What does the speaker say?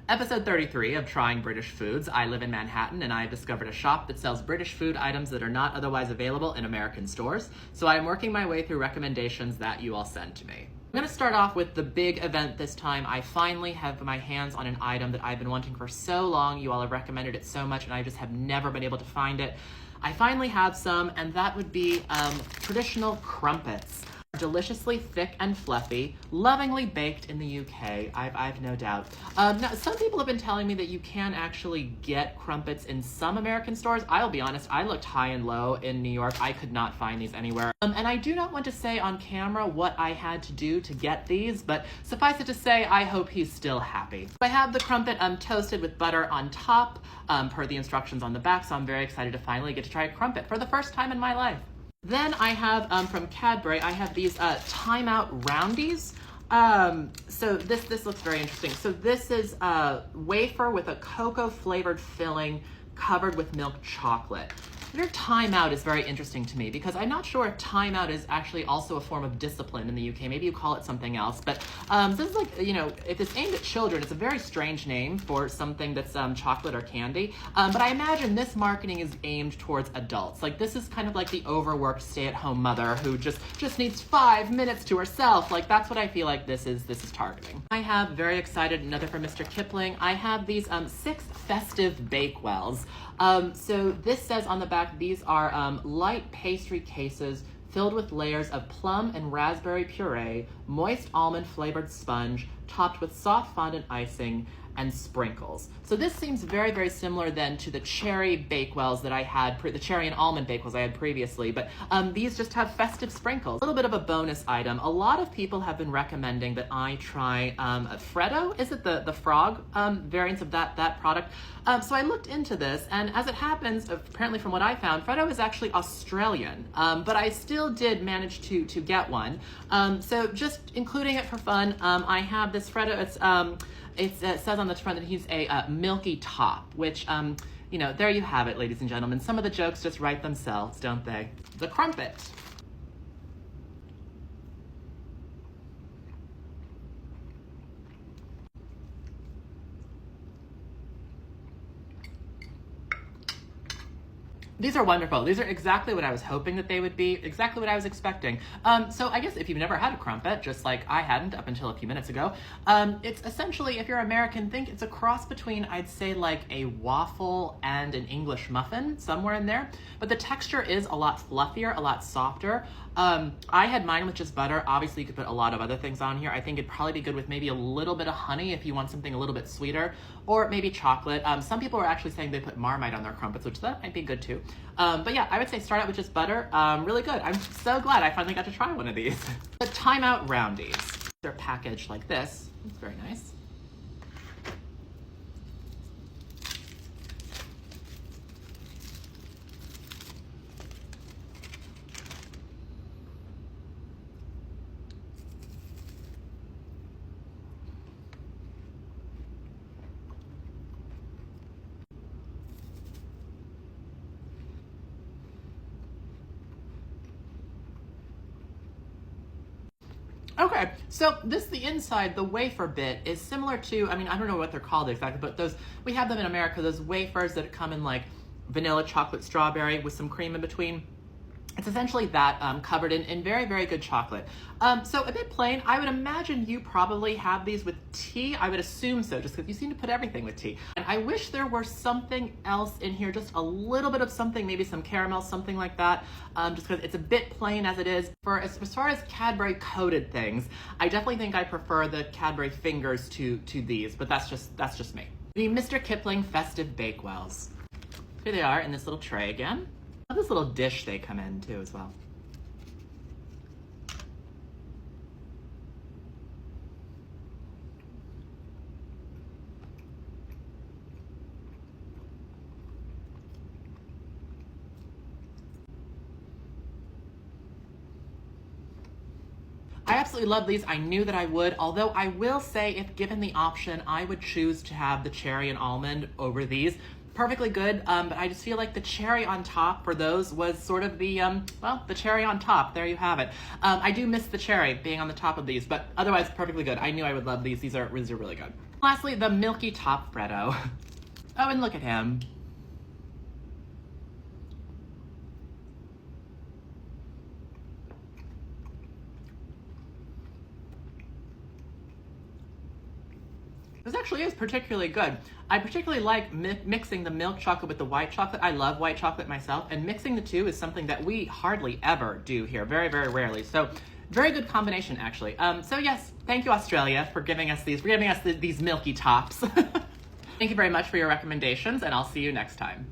Episode 33 of Trying British Foods. I live in Manhattan and I've discovered a shop that sells British food items that are not otherwise available in American stores, so I'm working my way through recommendations that you all send to me. I'm going to start off with the big event this time. I finally have my hands on an item that I've been wanting for so long. You all have recommended it so much and I just have never been able to find it. I finally have some, and that would be traditional crumpets. Deliciously thick and fluffy, lovingly baked in the UK, I've no doubt. Now, some people have been telling me that you can actually get crumpets in some American stores. I'll be honest, I looked high and low in New York. I could not find these anywhere. And I do not want to say on camera what I had to do to get these, but suffice it to say, I hope he's still happy. I have the crumpet toasted with butter on top, per the instructions on the back, so I'm very excited to finally get to try a crumpet for the first time in my life. Then I have, from Cadbury, I have these Time Out Roundies. So this looks very interesting. So this is a wafer with a cocoa-flavored filling covered with milk chocolate. Your Time Out is very interesting to me because I'm not sure if Time Out is actually also a form of discipline in the UK. Maybe you call it something else, but this is like, you know, if it's aimed at children, it's a very strange name for something that's chocolate or candy. But I imagine this marketing is aimed towards adults. Like this is kind of like the overworked stay-at-home mother who just needs 5 minutes to herself. Like that's what I feel like this is targeting. I have, very excited, another from Mr. Kipling. I have these 6 festive Bakewells. So this says on the back, these are light pastry cases filled with layers of plum and raspberry puree, moist almond flavored sponge, topped with soft fondant icing, and sprinkles. So this seems very, very similar then to the cherry Bakewells that I had, the cherry and almond Bakewells I had previously, but these just have festive sprinkles. A little bit of a bonus item. A lot of people have been recommending that I try Freddo. Is it the frog variants of that product? So I looked into this, and as it happens, apparently from what I found, Freddo is actually Australian, but I still did manage to get one. So just including it for fun, I have this Freddo. It says on the front that he's a milky top, which, you know, there you have it, ladies and gentlemen. Some of the jokes just write themselves, don't they? The crumpet. These are wonderful. These are exactly what I was hoping that they would be, exactly what I was expecting. So I guess if you've never had a crumpet, just like I hadn't up until a few minutes ago, it's essentially, if you're American, think it's a cross between, I'd say, like a waffle and an English muffin, somewhere in there. But the texture is a lot fluffier, a lot softer. I had mine with just butter. Obviously, you could put a lot of other things on here. I think it'd probably be good with maybe a little bit of honey if you want something a little bit sweeter, or maybe chocolate. Some people are actually saying they put Marmite on their crumpets, which that might be good too. But yeah, I would say start out with just butter. Really good. I'm so glad I finally got to try one of these. The Time Out Roundies. They're packaged like this. It's very nice. Okay, so the inside, the wafer bit, is similar to, I mean, I don't know what they're called exactly, but those, we have them in America, those wafers that come in like vanilla, chocolate, strawberry with some cream in between. It's essentially that covered in very, very good chocolate. So a bit plain. I would imagine you probably have these with tea. I would assume so, just because you seem to put everything with tea. And I wish there were something else in here, just a little bit of something, maybe some caramel, something like that, just because it's a bit plain as it is. As far as Cadbury coated things, I definitely think I prefer the Cadbury fingers to these, but that's just me. The Mr. Kipling Festive Bakewells. Here they are in this little tray again. I love this little dish they come in too as well. I absolutely love these. I knew that I would, although I will say if given the option, I would choose to have the cherry and almond over these. Perfectly good, but I just feel like the cherry on top for those was sort of the, well, the cherry on top. There you have it. I do miss the cherry being on the top of these, but otherwise perfectly good. I knew I would love these. These are really good. Lastly, the milky top Freddo. Oh, and look at him. This actually is particularly good. I particularly like mixing the milk chocolate with the white chocolate. I love white chocolate myself, and mixing the two is something that we hardly ever do here, very, very rarely. So, very good combination, actually. So yes, thank you, Australia, for giving us these milky tops. Thank you very much for your recommendations, and I'll see you next time.